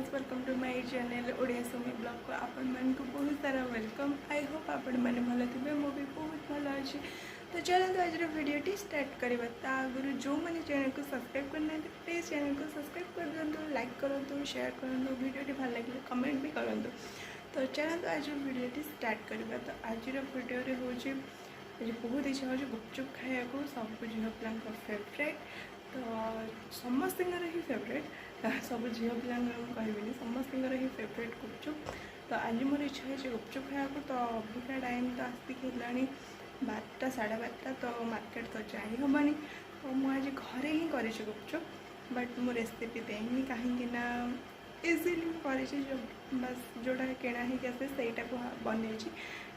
Guys welcome to my channel Odia Sumi blog को आपण मन को बहुत सारा वेलकम। आई होप आपण मैंने भल थे मु भी बहुत भल अच्छी। तो चलते आज भिडियोटी स्टार्ट करवा ता आगु जो मैंने चैनल को सब्सक्राइब करना प्लीज चैनल को सब्सक्राइब कर दिखाँ, लाइक करूँ, शेयर करूँ, भिडियोटी भल लगे कमेंट भी करूँ। तो चलते आज भिडियोटी स्टार्ट करवा। तो आज भिडियो हूँ बहुत इच्छा हो गुपचुप खाया को सब झील पिला फेवरेट। तो समस्त ही फेवरेट सब झील पिला कहबी समस्त ही फेवरेट गुपचुप। तो आज मोर इच्छा है गुपचुप खाया को। तो अबिका टाइम तो आसिक है 12टा 12:30। तो मार्केट तो जाई हेनी। तो मुझे घरे ही कर गुपचुप बट मो रेसिपी देनी कहीं इजिली कर बस जोटा किणा ही आसे सहीटा को बन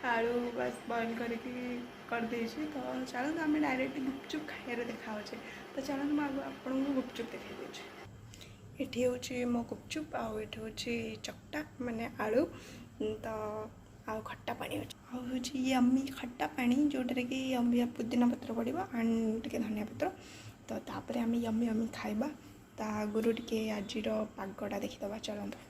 आलू बस बॉइल करदे। तो चलो आम डायरेक्ट गुपचुप खाइए देखा। तो चलो मुझे आपको गुपचुप देखा। ये हूँ मो गुपचुप आउ हूँ चकटा माने आलू। तो आउ खट्टा पानी अच्छे यम्मी खट्टा पानी जोटार कि यम्मी पुदीना पत्र पड़ो एंड टे धनिया पत्र। तो तापर आम यम्मी यम्मी खाइबा। ता आगुरी टे आज पागटा देखीदे चलते।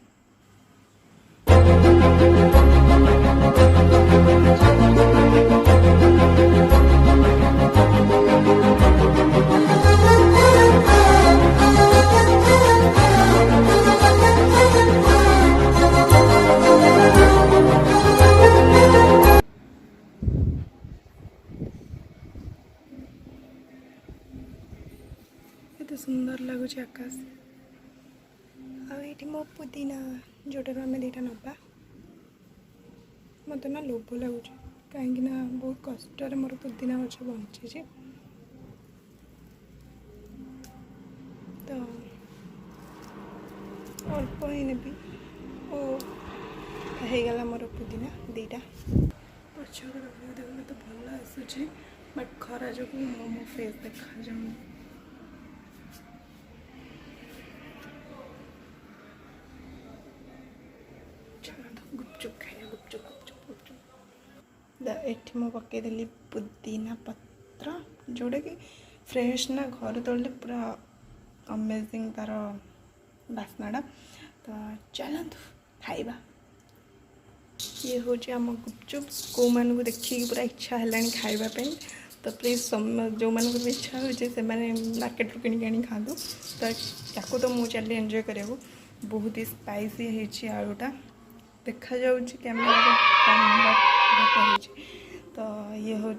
एत सुंदर लगुच आकाश आठी मो पुदीना जोटार आम दीटा नवा। मत ना लोभ लगुच कहीं बहुत कष्ट मोर पुदीना गछ बंची। तो अल्प ही नेबी ओ होगला मोर पुदीना दीटा। पछर देखने तो भल आसूँ बट खरा जो मो फेस देखा जाऊँ। गुपचुप खाइए गुपचुप गुपचुप गुपचुप। एठी मो पकईदेली पुदीना पत्र जोड़ा कि फ्रेश ना घर तोड़े पूरा अमेजिंग तार बास्नाटा। तो चलतु खाइबा। ये हूँ आम गुपचुप को मानू देखिए पूरा इच्छा है खाइबापी। तो प्लीज जो मानक भी इच्छा हो मार्केट रू कि खातु। तो या तो मुझे चली एंजॉय करा बहुत ही स्पाइसी है आलूटा देखा जाऊँ कैमेरा कम। तो ये हूँ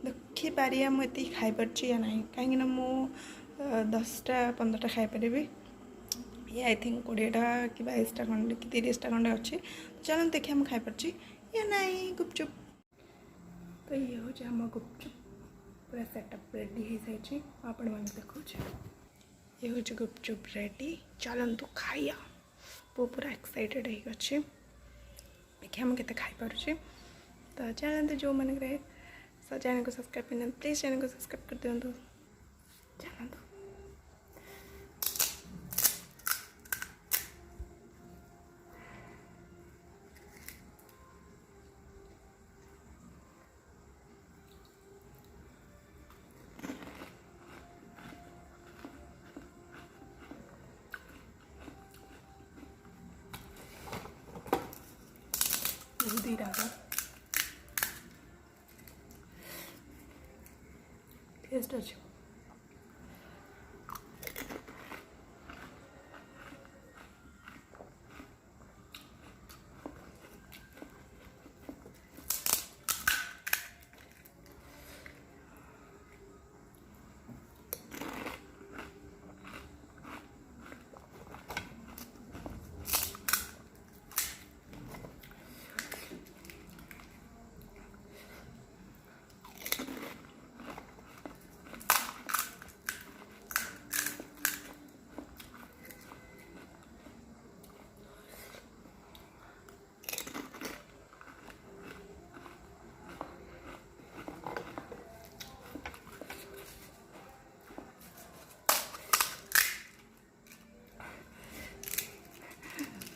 देखिपारे मुझे खाईपारे या ना कहीं मु 10टा 15टा खाईपारि। ये आई थिंक 20टा कि 22टा खंडे कि 30टा खंडे अच्छे। चलो देखिए मुझे खाईपारे या ना गुपचुप। तो ये हूँ आम गुपचुप पूरा सेटअप रेडी हो जाए आपण मैंने देखा। ये हूँ गुपचुप रेडी चलतु खाइया। वो पूरा एक्साइटेड है देखिए मुझे खाईपारे। तो चलते जो मन चैनल को सब्सक्राइब करना प्लीज चैनल को सब्सक्राइब कर दिखाँ। चलतु बहुत ही राजा टेस्ट अच्छे।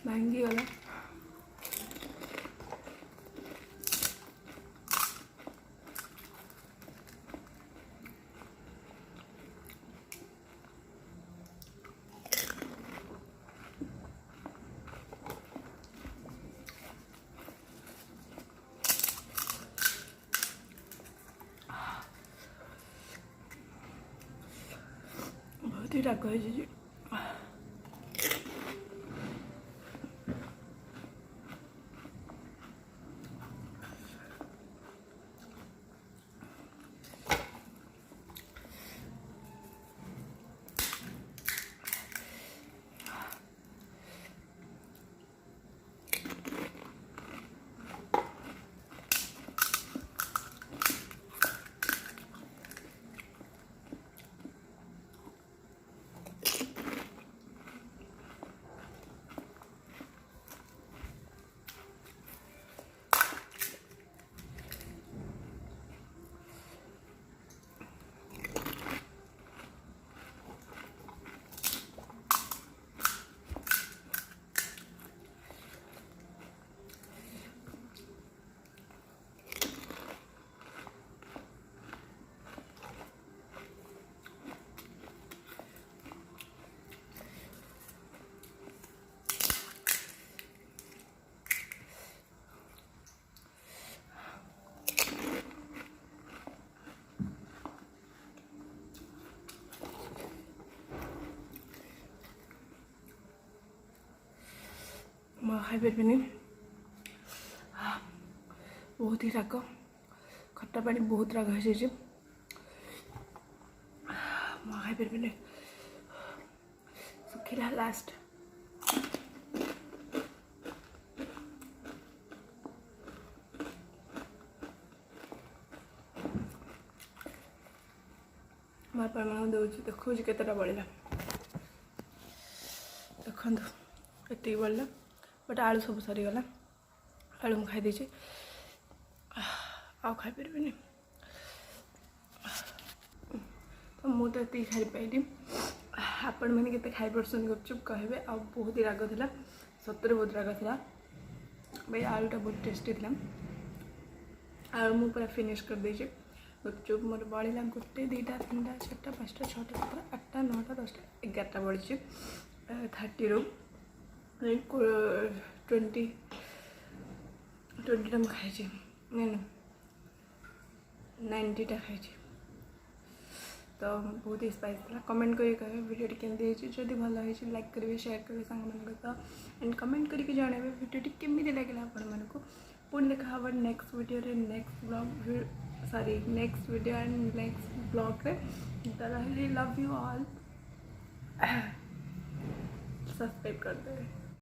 भांगी गला ही राग है। खाई पारे बहुत ही राग खट्टा पानी बहुत राग हो जाए खाई पारे सुखिला लास्ट बापा मान दूँ देखो केतटा बढ़ला देखो ये बढ़ला बट आलू सब सरीगला आलू मुझे खाई देचे खाई पारे तो मुझे ये खाई पाइली आपण मैंने केते खाई परसन गुपचुप कहे आ बहुत ही राग था सतरे बहुत राग था भाई आलूटा बहुत टेस्टी था आलू मु पूरा फिनिश कर देचे गुपचुप मोर बढ़ला गोटे 2टा 3टा 4टा 5टा 6टा 7टा 8टा 9टा 10टा 11टा बढ़ी 30 रू 20टा खाई नहीं 90टा खाई तो बहुत ही स्पाइस था कमेंट करें कहे वीडियो केमती जदि भल है लाइक करेंगे शेयर करेंगे सांग मान सहित एंड कमेंट करके जानवे वीडियो केमती लगे आपण मानक पुणी देखा हब नेक्स्ट वीडियो रे next blog sorry next video and next blog रे तो लव यू ऑल सब्सक्राइब कर दे।